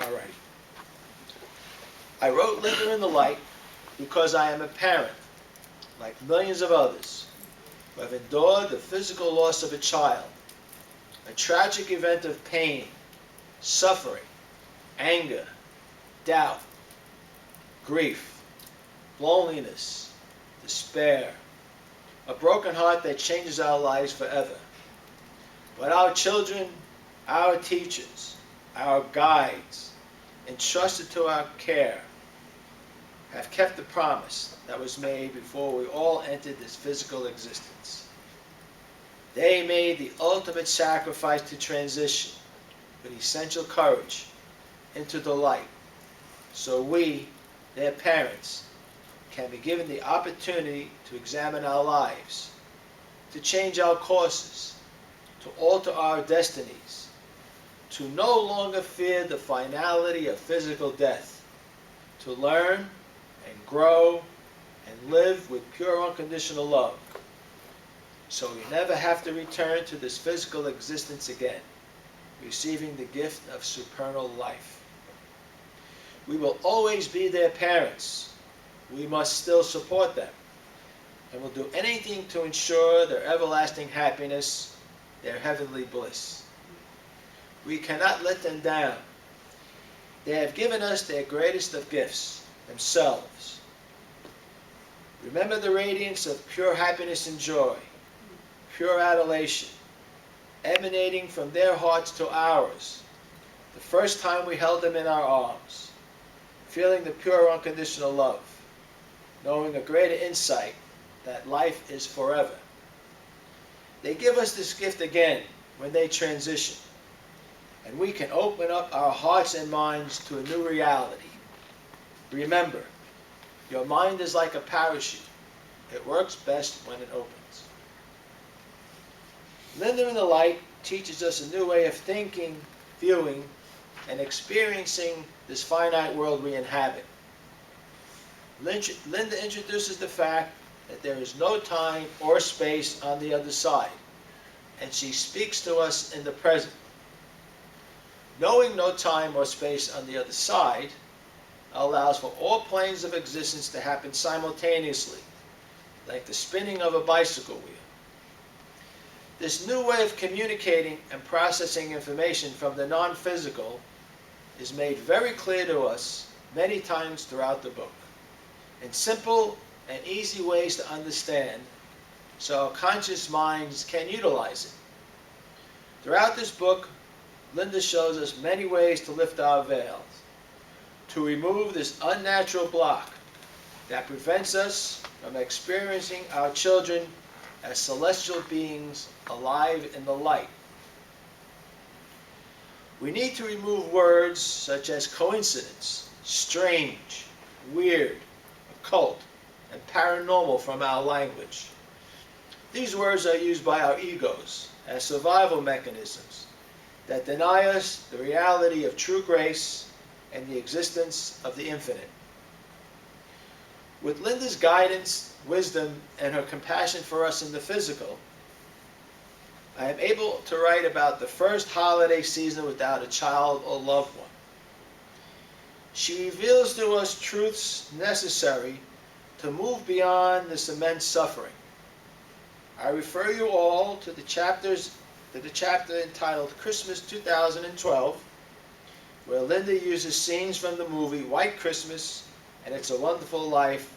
All right. I wrote Linda in the Light because I am a parent, like millions of others, who have endured the physical loss of a child, a tragic event of pain, suffering, anger, doubt, grief, loneliness, despair, a broken heart that changes our lives forever. But our children, our teachers, our guides, entrusted to our care, have kept the promise that was made before we all entered this physical existence. They made the ultimate sacrifice to transition with essential courage into the light, so we, their parents, can be given the opportunity to examine our lives, to change our courses, to alter our destinies, to no longer fear the finality of physical death, to learn and grow and live with pure unconditional love, so we never have to return to this physical existence again, receiving the gift of supernal life. We will always be their parents. We must still support them, and will do anything to ensure their everlasting happiness, their heavenly bliss. We cannot let them down. They have given us their greatest of gifts, themselves. Remember the radiance of pure happiness and joy, pure adulation, emanating from their hearts to ours, the first time we held them in our arms, feeling the pure unconditional love, knowing a greater insight that life is forever. They give us this gift again when they transition, and we can open up our hearts and minds to a new reality. Remember, your mind is like a parachute. It works best when it opens. Linda in the Light teaches us a new way of thinking, viewing, and experiencing this finite world we inhabit. Linda introduces the fact that there is no time or space on the other side, and she speaks to us in the present. Knowing no time or space on the other side allows for all planes of existence to happen simultaneously, like the spinning of a bicycle wheel. This new way of communicating and processing information from the non-physical is made very clear to us many times throughout the book, in simple and easy ways to understand, so our conscious minds can utilize it. Throughout this book, Linda shows us many ways to lift our veils, to remove this unnatural block that prevents us from experiencing our children as celestial beings alive in the light. We need to remove words such as coincidence, strange, weird, occult, and paranormal from our language. These words are used by our egos as survival mechanisms that deny us the reality of true grace and the existence of the infinite. With Linda's guidance, wisdom, and her compassion for us in the physical, I am able to write about the first holiday season without a child or loved one. She reveals to us truths necessary to move beyond this immense suffering. I refer you all to the chapter entitled Christmas 2012, where Linda uses scenes from the movie White Christmas and It's a Wonderful Life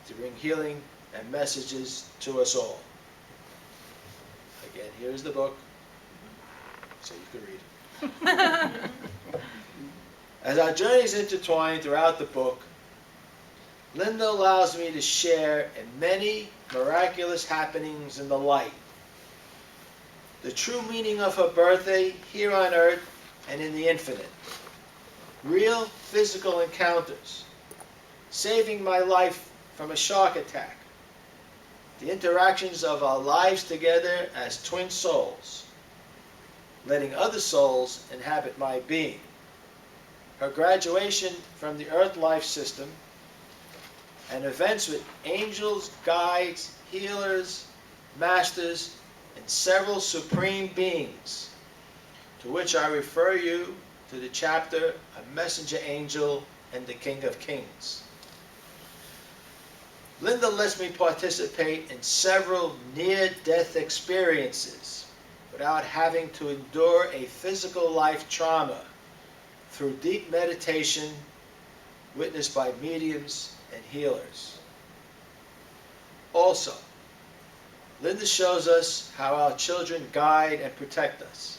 to bring healing and messages to us all. Again, here's the book, so you can read it. As our journeys intertwine throughout the book, Linda allows me to share in many miraculous happenings in the light. The true meaning of her birthday here on earth and in the infinite. Real physical encounters. Saving my life from a shark attack. The interactions of our lives together as twin souls. Letting other souls inhabit my being. Her graduation from the earth life system. And events with angels, guides, healers, masters, and several supreme beings, to which I refer you to the chapter, A Messenger Angel and the King of Kings. Linda lets me participate in several near-death experiences without having to endure a physical life trauma through deep meditation witnessed by mediums and healers. Also, Linda shows us how our children guide and protect us,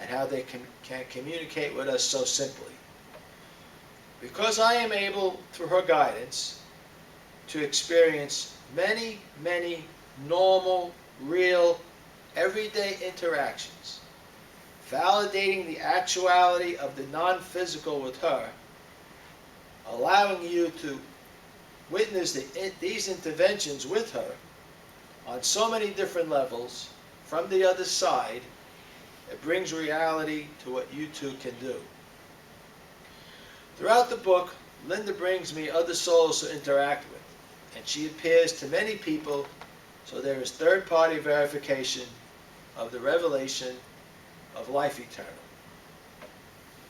and how they can communicate with us so simply. Because I am able, through her guidance, to experience many, many normal, real, everyday interactions, validating the actuality of the non-physical with her, allowing you to witness these interventions with her on so many different levels from the other side, it brings reality to what you too can do. Throughout the book, Linda brings me other souls to interact with, and she appears to many people, so there is third-party verification of the revelation of life eternal.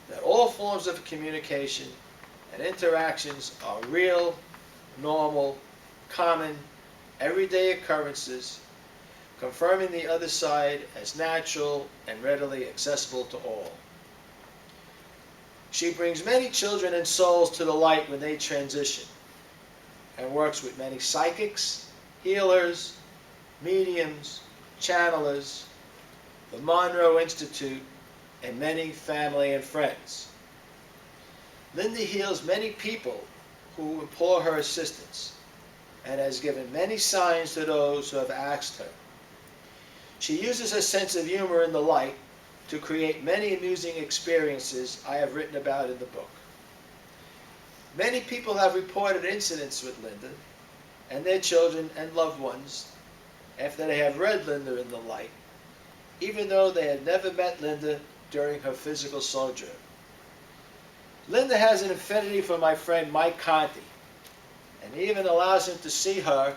That all forms of communication and interactions are real, normal, common, everyday occurrences, confirming the other side as natural and readily accessible to all. She brings many children and souls to the light when they transition, and works with many psychics, healers, mediums, channelers, the Monroe Institute, and many family and friends. Linda heals many people who implore her assistance, and has given many signs to those who have asked her. She uses her sense of humor in the light to create many amusing experiences I have written about in the book. Many people have reported incidents with Linda and their children and loved ones after they have read Linda in the light, even though they had never met Linda during her physical sojourn. Linda has an affinity for my friend Mike Conti, and even allows him to see her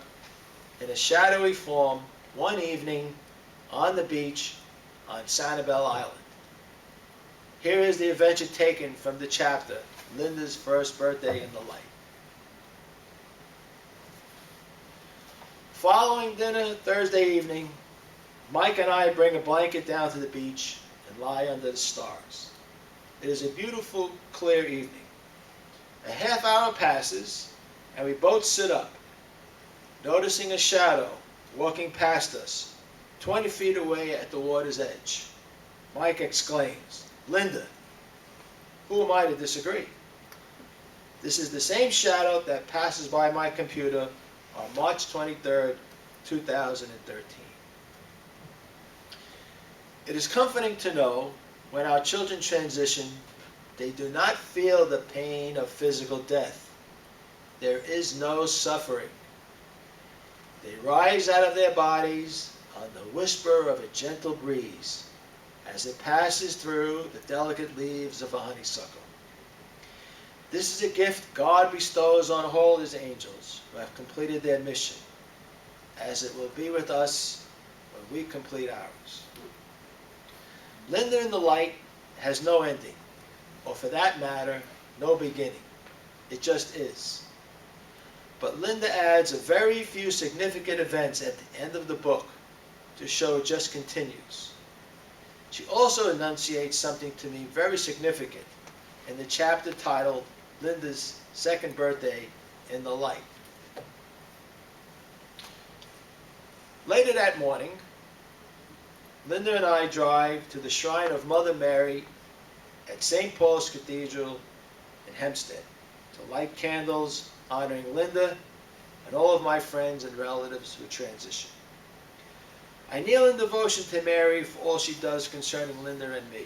in a shadowy form one evening on the beach on Sanibel Island. Here is the adventure taken from the chapter, Linda's First Birthday in the Light. Following dinner Thursday evening, Mike and I bring a blanket down to the beach and lie under the stars. It is a beautiful, clear evening. A half hour passes, and we both sit up, noticing a shadow walking past us, 20 feet away at the water's edge. Mike exclaims, "Linda." Who am I to disagree? This is the same shadow that passes by my computer on March 23rd, 2013. It is comforting to know when our children transition, they do not feel the pain of physical death. There is no suffering. They rise out of their bodies on the whisper of a gentle breeze as it passes through the delicate leaves of a honeysuckle. This is a gift God bestows on all His angels who have completed their mission, as it will be with us when we complete ours. Linda in the Light has no ending, or for that matter, no beginning. It just is. But Linda adds a very few significant events at the end of the book to show it just continues. She also enunciates something to me very significant in the chapter titled Linda's Second Birthday in the Light. Later that morning, Linda and I drive to the shrine of Mother Mary at St. Paul's Cathedral in Hempstead to light candles honoring Linda and all of my friends and relatives who transition. I kneel in devotion to Mary for all she does concerning Linda and me.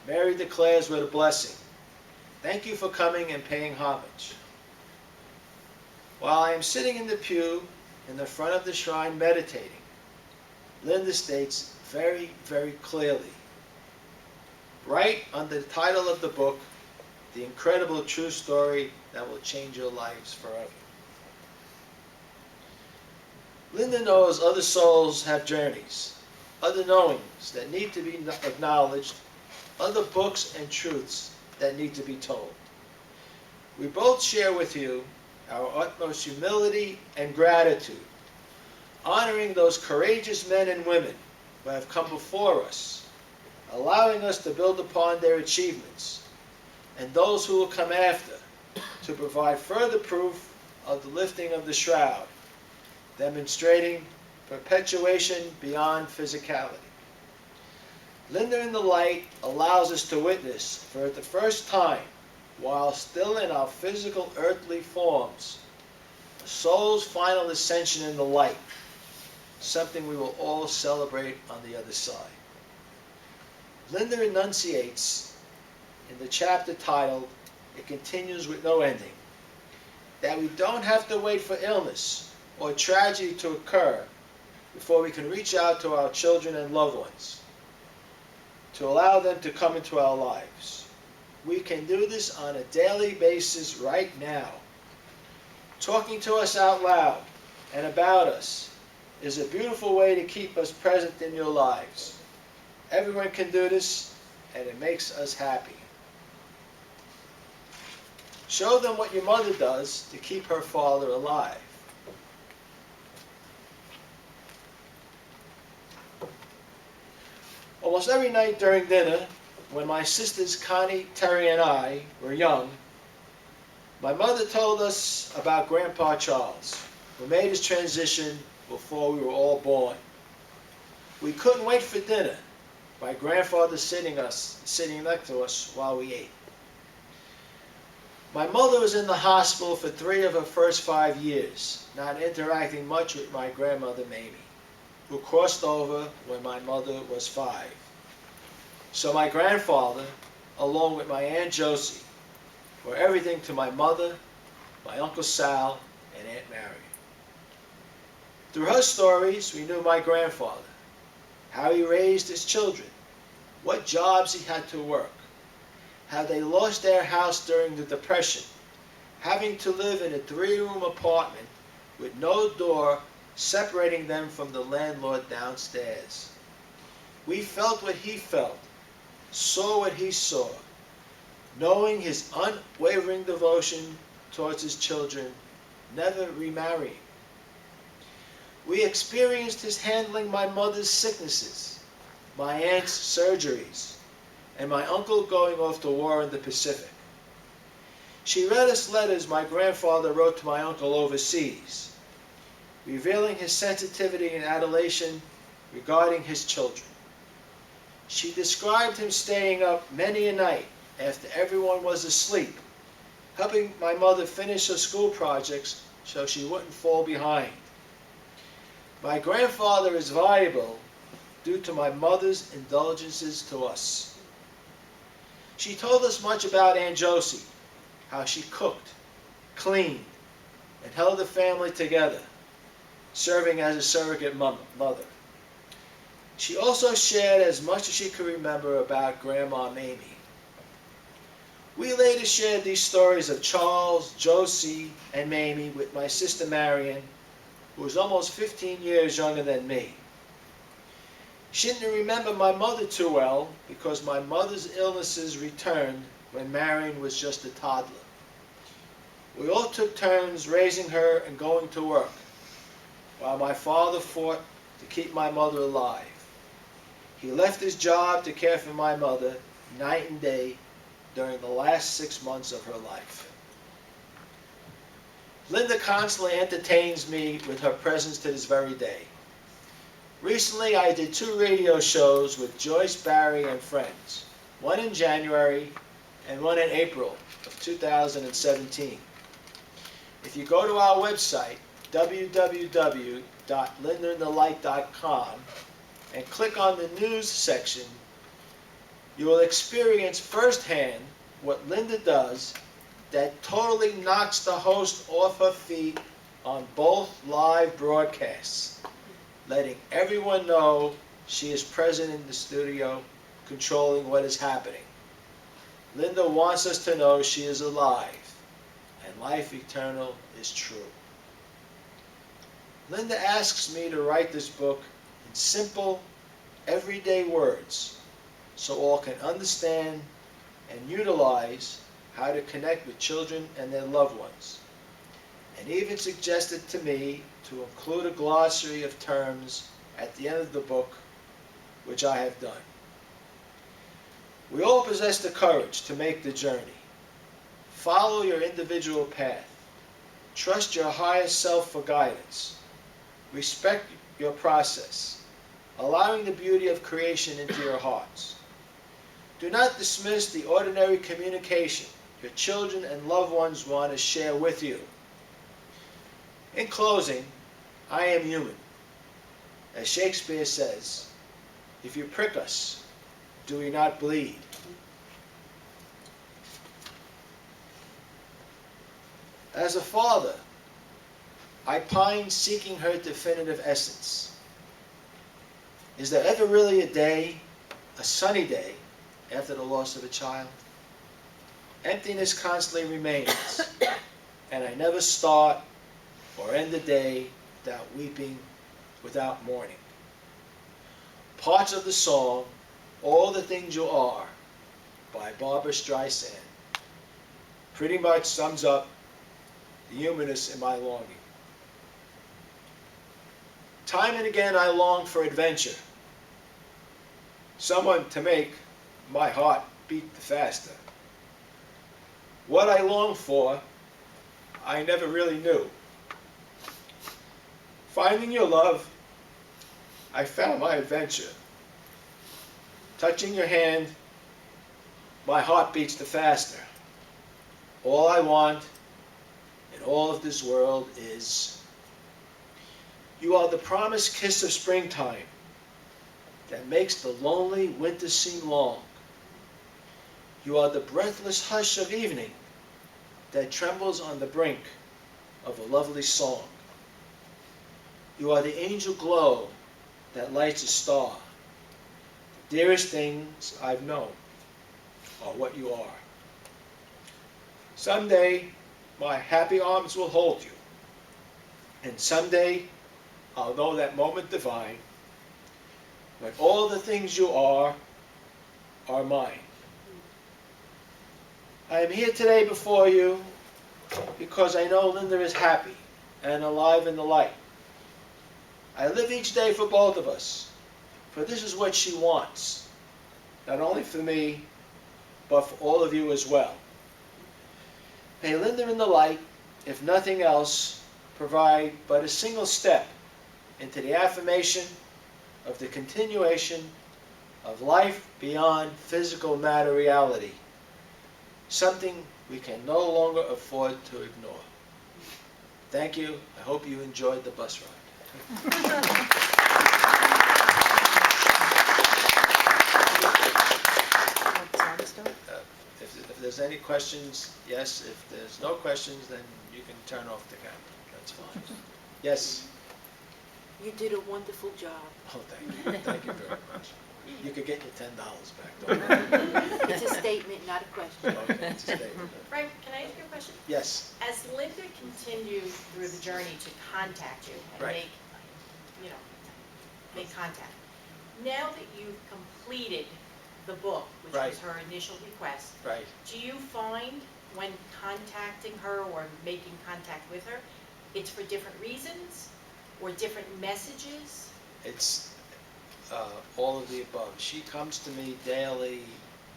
Mary declares with a blessing, "Thank you for coming and paying homage." While I am sitting in the pew in the front of the shrine meditating, Linda states very, very clearly, right under the title of the book, "The Incredible True Story That Will Change Your Lives Forever." Linda knows other souls have journeys, other knowings that need to be acknowledged, other books and truths that need to be told. We both share with you our utmost humility and gratitude, honoring those courageous men and women who have come before us, allowing us to build upon their achievements, and those who will come after to provide further proof of the lifting of the shroud, demonstrating perpetuation beyond physicality. Linda in the Light allows us to witness for the first time, while still in our physical earthly forms, the soul's final ascension in the light, something we will all celebrate on the other side. Linda enunciates in the chapter titled, "It Continues with No Ending," that we don't have to wait for illness or tragedy to occur before we can reach out to our children and loved ones, to allow them to come into our lives. We can do this on a daily basis right now. Talking to us out loud and about us is a beautiful way to keep us present in your lives. Everyone can do this, and it makes us happy. Show them what your mother does to keep her father alive. Almost every night during dinner, when my sisters Connie, Terry, and I were young, my mother told us about Grandpa Charles, who made his transition before we were all born. We couldn't wait for dinner, my grandfather sitting next to us while we ate. My mother was in the hospital for 3 of her first 5 years, not interacting much with my grandmother Mamie, who crossed over when my mother was 5. So my grandfather, along with my Aunt Josie, were everything to my mother, my Uncle Sal, and Aunt Mary. Through her stories, we knew my grandfather, how he raised his children, what jobs he had to work, how they lost their house during the Depression, having to live in a 3-room apartment with no door separating them from the landlord downstairs. We felt what he felt, saw what he saw, knowing his unwavering devotion towards his children, never remarrying. We experienced his handling my mother's sicknesses, my aunt's surgeries, and my uncle going off to war in the Pacific. She read us letters my grandfather wrote to my uncle overseas, revealing his sensitivity and adulation regarding his children. She described him staying up many a night after everyone was asleep, helping my mother finish her school projects so she wouldn't fall behind. My grandfather is valuable due to my mother's indulgences to us. She told us much about Aunt Josie, how she cooked, cleaned, and held the family together, serving as a surrogate mother. She also shared as much as she could remember about Grandma Mamie. We later shared these stories of Charles, Josie, and Mamie with my sister Marion, who was almost 15 years younger than me. She didn't remember my mother too well because my mother's illnesses returned when Marion was just a toddler. We all took turns raising her and going to work, while my father fought to keep my mother alive. He left his job to care for my mother night and day during the last 6 months of her life. Linda constantly entertains me with her presence to this very day. Recently, I did 2 radio shows with Joyce, Barry, and friends, one in January and one in April of 2017. If you go to our website, www.lindainthelight.com, and click on the news section, you will experience firsthand what Linda does that totally knocks the host off her feet on both live broadcasts, letting everyone know she is present in the studio, controlling what is happening. Linda wants us to know she is alive, and life eternal is true. Linda asks me to write this book in simple, everyday words, so all can understand and utilize how to connect with children and their loved ones, and even suggested to me to include a glossary of terms at the end of the book, which I have done. We all possess the courage to make the journey. Follow your individual path. Trust your higher self for guidance. Respect your process, allowing the beauty of creation into your hearts. Do not dismiss the ordinary communication your children and loved ones want to share with you. In closing, I am human. As Shakespeare says, if you prick us, do we not bleed? As a father, I pine seeking her definitive essence. Is there ever really a day, a sunny day, after the loss of a child? Emptiness constantly remains, and I never start or end the day without weeping, without mourning. Parts of the song, All the Things You Are, by Barbra Streisand, pretty much sums up the humanness in my longing. Time and again I long for adventure, someone to make my heart beat the faster. What I long for, I never really knew. Finding your love, I found my adventure. Touching your hand, my heart beats the faster. All I want in all of this world is, you are the promised kiss of springtime that makes the lonely winter seem long. You are the breathless hush of evening that trembles on the brink of a lovely song. You are the angel glow that lights a star. The dearest things I've known are what you are. Someday my happy arms will hold you, and someday I'll know that moment divine when all the things you are mine. I am here today before you because I know Linda is happy and alive in the light. I live each day for both of us, for this is what she wants, not only for me, but for all of you as well. May Linda in the light, if nothing else, provide but a single step into the affirmation of the continuation of life beyond physical matter reality, something we can no longer afford to ignore. Thank you. I hope you enjoyed the bus ride. If there's any questions, yes. If there's no questions, then you can turn off the camera. That's fine. Yes? You did a wonderful job. Oh, thank you. Thank you very much. You could get your $10 back, don't worry. It's a statement, not a question. Okay, it's a statement. Frank, can I ask you a question? Yes. As Linda continued through the journey to contact you and Right. make contact, now that you've completed the book, which Right. was her initial request, Right. do you find when contacting her or making contact with her, it's for different reasons or different messages? It's all of the above. She comes to me daily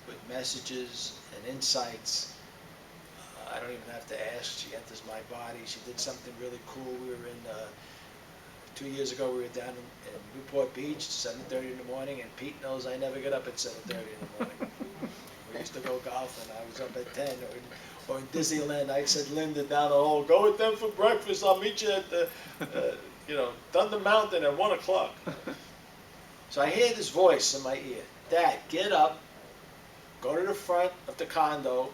with messages and insights. I don't even have to ask. She enters my body. She did something really cool. We were in, 2 years ago, we were down in Newport Beach, 7:30 in the morning, and Pete knows I never get up at 7:30 in the morning. We used to go golfing. I was up at 10. Or in Disneyland, I said, Linda, down the hall, go with them for breakfast. I'll meet you at the, Thunder Mountain at 1 o'clock. So I hear this voice in my ear. Dad, get up, go to the front of the condo,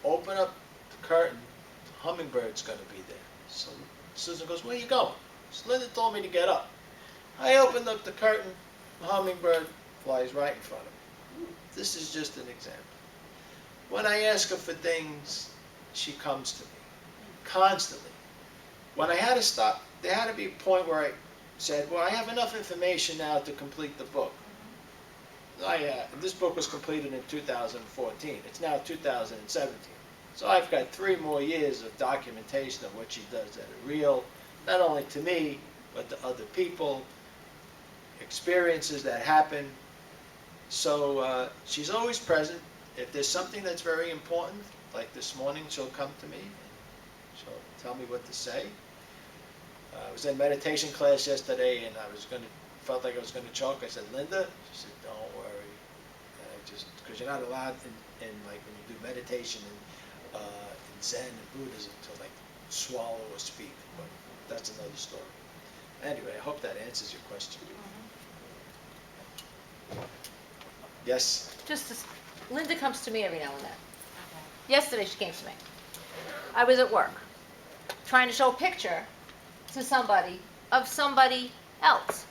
open up the curtain. The hummingbird's going to be there. So Susan goes, where are you going? So Linda told me to get up. I opened up the curtain. The hummingbird flies right in front of me. This is just an example. When I ask her for things, she comes to me constantly. When I had to stop, there had to be a point where I said, well, I have enough information now to complete the book. this book was completed in 2014. It's now 2017. So I've got 3 more years of documentation of what she does that are real, not only to me, but to other people, experiences that happen. So she's always present. If there's something that's very important, like this morning, she'll come to me and she'll tell me what to say. I was in meditation class yesterday, and felt like I was going to choke. I said, "Linda," she said, "Don't worry." And because you're not allowed in like when you do meditation in Zen and Buddhism to like swallow or speak, but that's another story. Anyway, I hope that answers your question. Yes? Linda comes to me every now and then. Okay. Yesterday she came to me. I was at work, trying to show a picture to somebody of somebody else.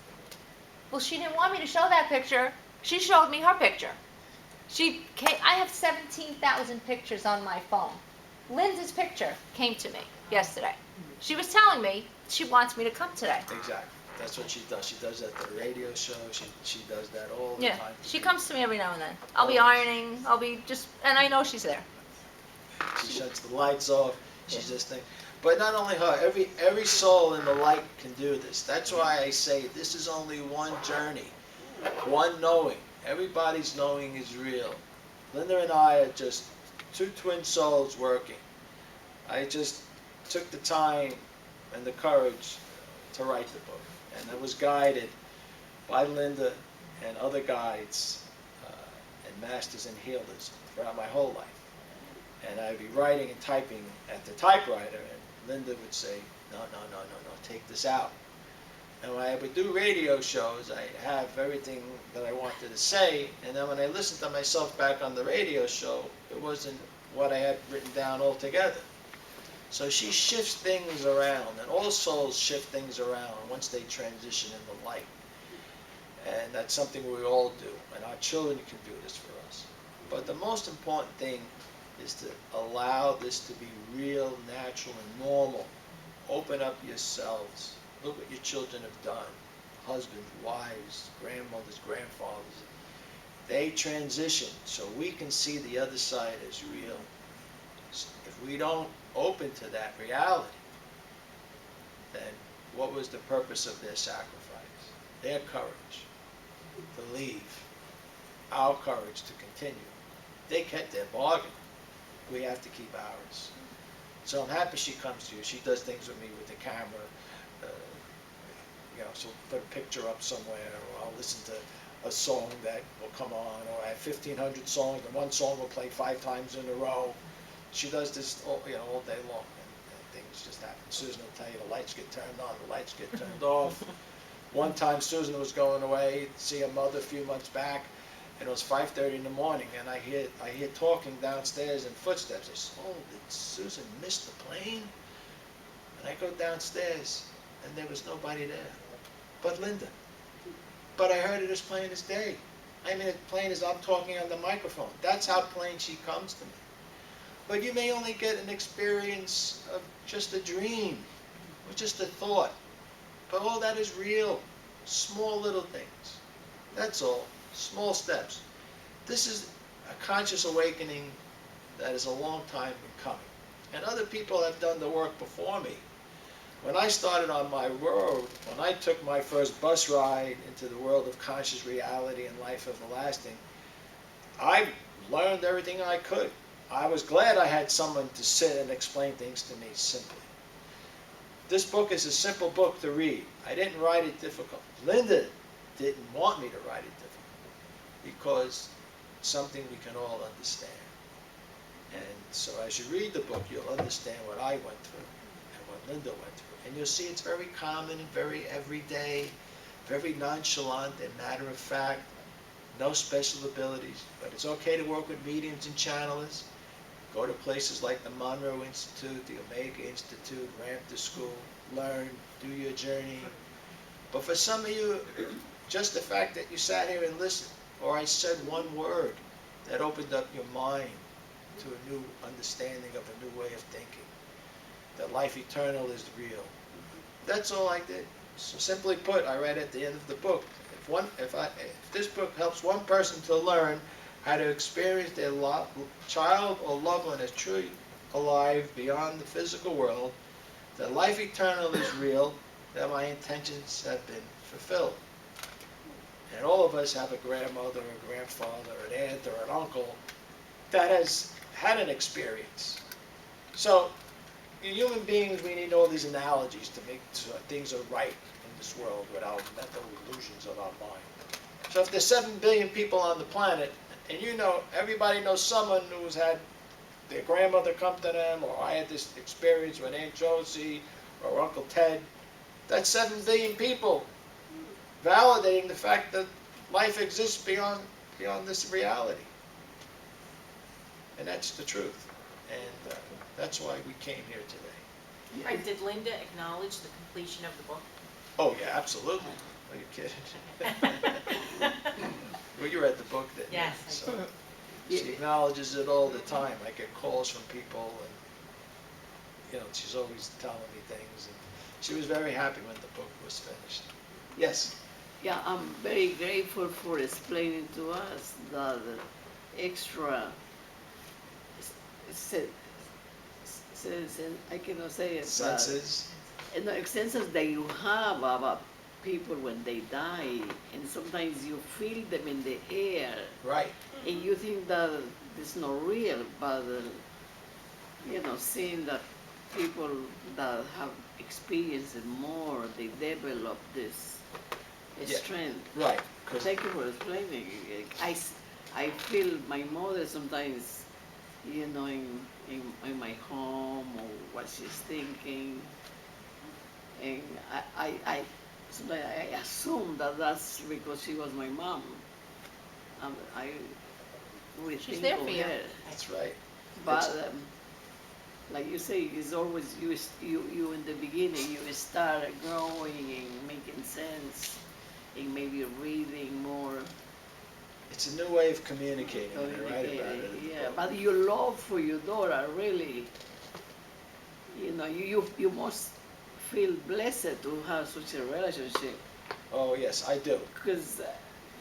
Well, she didn't want me to show that picture. She showed me her picture. I have 17,000 pictures on my phone. Linda's picture came to me yesterday. She was telling me she wants me to come today. Exactly. That's what she does. She does that at the radio show. She does that all the Yeah, time. she comes to me every now and then. I'll be Always. ironing, and I know she's there. She shuts the lights off. She's just thinking. But not only her, every soul in the light can do this. That's why I say this is only one journey, one knowing. Everybody's knowing is real. Linda and I are just 2 twin souls working. I just took the time and the courage to write the book. And I was guided by Linda and other guides and masters and healers throughout my whole life. And I'd be writing and typing at the typewriter, and Linda would say, no, take this out. And when I would do radio shows, I'd have everything that I wanted to say, and then when I listened to myself back on the radio show, it wasn't what I had written down altogether. So she shifts things around, and all souls shift things around once they transition in the light. And that's something we all do, and our children can do this for us. But the most important thing is to allow this to be real, natural, and normal. Open up yourselves. Look what your children have done. Husbands, wives, grandmothers, grandfathers. They transition so we can see the other side as real. If we don't open to that reality, then what was the purpose of their sacrifice? Their courage to leave, our courage to continue. They kept their bargain. We have to keep ours. So I'm happy she comes to you. She does things with me with the camera. She'll put a picture up somewhere, or I'll listen to a song that will come on, or I have 1,500 songs, and one song will play 5 times in a row. She does this all day long, and things just happen. Susan will tell you the lights get turned on, the lights get turned off. One time Susan was going away to see her mother a few months back, and it was 5:30 in the morning, and I hear talking downstairs and footsteps. I said, "Oh, did Susan miss the plane?" And I go downstairs, and there was nobody there but Linda. But I heard it as plain as day. I mean, as plain as I'm talking on the microphone. That's how plain she comes to me. But you may only get an experience of just a dream, or just a thought. But all that is real. Small little things. That's all. Small steps. This is a conscious awakening that is a long time in coming. And other people have done the work before me. When I started on my road, when I took my first bus ride into the world of conscious reality and life everlasting, I learned everything I could. I was glad I had someone to sit and explain things to me simply. This book is a simple book to read. I didn't write it difficult. Linda didn't want me to write it difficult because it's something we can all understand. And so as you read the book, you'll understand what I went through and what Linda went through. And you'll see it's very common and very everyday, very nonchalant and matter of fact, no special abilities. But it's okay to work with mediums and channelers. Go to places like the Monroe Institute, the Omega Institute, ramp to school, learn, do your journey. But for some of you, just the fact that you sat here and listened, or I said one word that opened up your mind to a new understanding of a new way of thinking, that life eternal is real. That's all I did. So simply put, I read at the end of the book, if this book helps one person to learn how to experience their child or loved one as truly alive beyond the physical world, that life eternal is real, that my intentions have been fulfilled. And all of us have a grandmother, a grandfather, an aunt, or an uncle that has had an experience. So, in human beings, we need all these analogies to make sure things are right in this world without mental illusions of our mind. So if there's 7 billion people on the planet, and you know, everybody knows someone who's had their grandmother come to them, or I had this experience with Aunt Josie or Uncle Ted, that's 7 billion people validating the fact that life exists beyond this reality. And that's the truth. And that's why we came here today. Right, did Linda acknowledge the completion of the book? Oh, yeah, absolutely. Are you kidding? Well, you read the book, didn't you? Yes, I So, did. she acknowledges it all the time. I get calls from people, and she's always telling me things. And she was very happy when the book was finished. Yes. Yeah, I'm very grateful for explaining to us the extra sense, I cannot say it. Senses. No, senses that you have about people when they die, and sometimes you feel them in the air, Right. and you think that it's not real, but seeing that people that have experienced it more, they develop this Yeah. strength. Right. 'Cause Thank you for explaining. I feel my mother sometimes, in my home, or what she's thinking, and sometimes I assume that that's because she was my mom. I really She's think there of for you. her. that's right. But like you say, it's always you in the beginning. You start growing and making sense, and maybe reading more. It's a new way of communicating. I write about it. in the Yeah, book. but your love for your daughter really, you must feel blessed to have such a relationship, Oh, yes, I do. because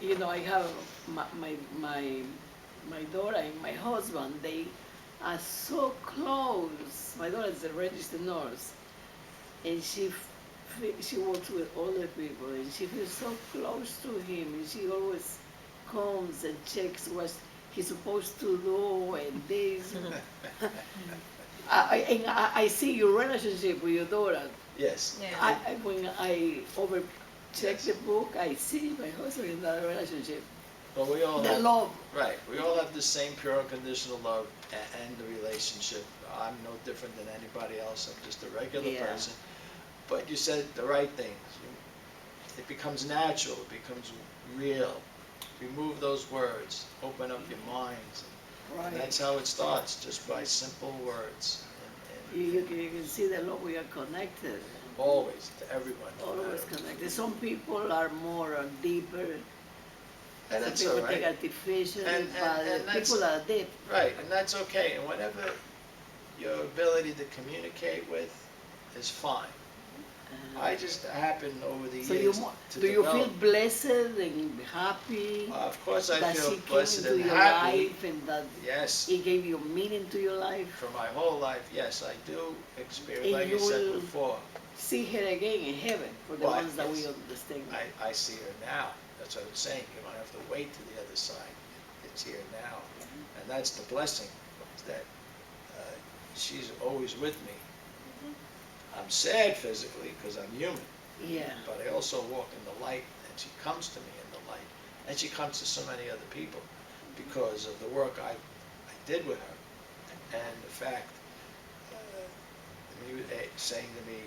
I have my daughter and my husband. They are so close. My daughter is a registered nurse, and she works with older people, and she feels so close to him, and she always comes and checks what he's supposed to do, and this. I see your relationship with your daughter. Yes. Yeah. When I check Yes. the book, I see my husband in that relationship. But we all The have, love. right, we all have the same pure unconditional love and the relationship. I'm no different than anybody else. I'm just a regular Yeah. person. But you said the right things. It becomes natural. It becomes real. Remove those words. Open up your minds. Right. And that's how it starts, just by simple words. You can see the love. We are connected. Always, to everyone. no Always matter- connected. Some people are more deeper. And Some that's people all take right. artificial, And but that's- people are deep. Right, and that's okay. And whatever your ability to communicate with is fine. I just happen over the So years to do you feel develop. blessed and happy Of course, I that feel she came blessed into and your happy. life, and that Yes, it gave you meaning to your life? for my whole life, yes, I do experience, And like you you said will- before. See her again in heaven, for the Right, ones that we yes. understand. I see her now. That's what I'm saying. You don't have to wait to the other side. It's here now. And that's the blessing, is that she's always with me. I'm sad physically because I'm human, Yeah. but I also walk in the light, and she comes to me in the light. And she comes to so many other people because of the work I did with her. And the fact, saying to me,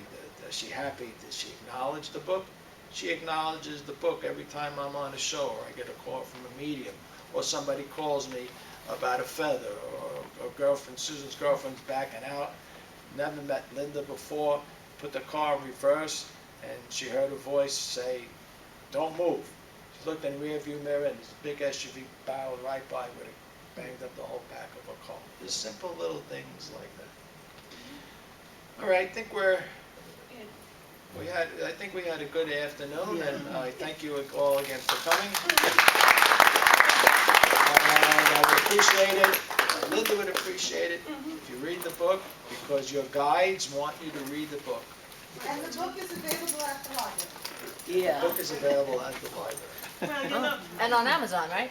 is she happy? Does she acknowledge the book? She acknowledges the book every time I'm on a show, or I get a call from a medium, or somebody calls me about a feather, or Susan's girlfriend's backing out. Never met Linda before, put the car in reverse, and she heard a voice say, "Don't move." She looked in the rearview mirror, and this big SUV barreled right by with it, banged up the whole back of her car. Just simple little things like that. All right, I think we're I think we had a good afternoon, and I thank you all again for coming. And I would appreciate it, Linda would appreciate it, if you read the book, because your guides want you to read the book. And the book is available at the library. The Yeah. book is available at the library. Well, you know, And on Amazon, right?